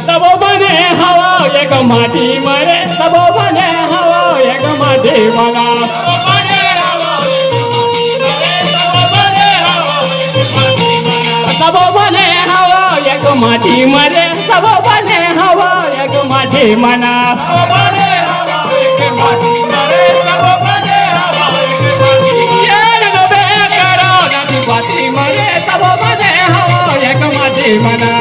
सबो बने हवा एक माटी मरे सबो बने हवा एक माटी मला सबो बने हवा एक माटी मरे सबो बने हवा एक माटी मना मरे सबो बने हवा एक माटी मना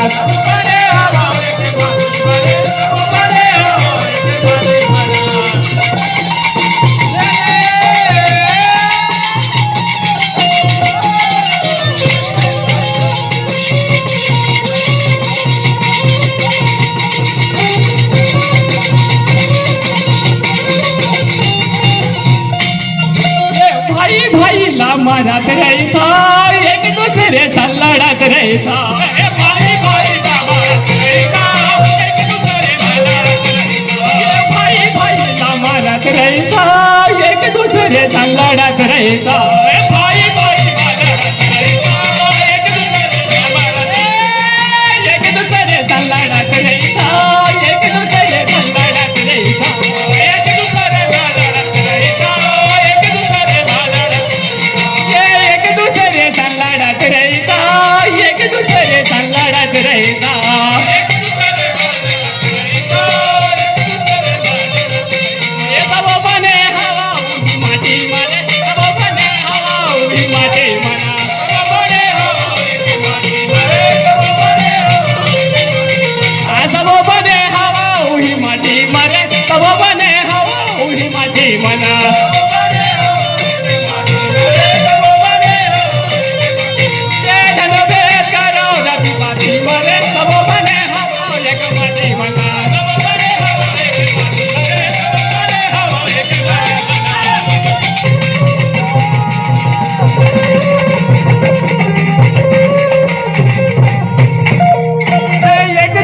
मारत रहता एक दूसरे से लड़त रहता भाई भाई मारत रहता एक दूसरे से लड़त रहता भाई भाई एक दूसरे से लड़त रहता एक दूसरे से लड़त रहता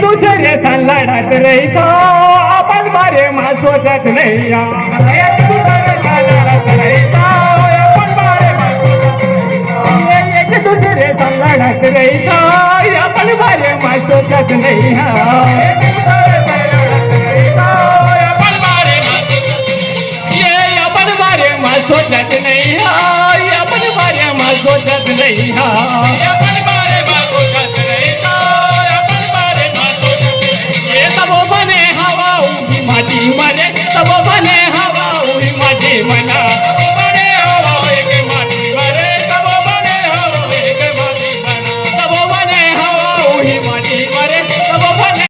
लड़त रहता अपन बारे में सोचत नहीं एक दूसरे से लड़त रहता अपन बारे में एक दूसरे से लड़त रहता अपन बारे में सोचत नहीं एक दूसरे से लड़त रहता अपन बारे में ये अपन बारे में सोचत नहीं अपन बारे में सोचत नहीं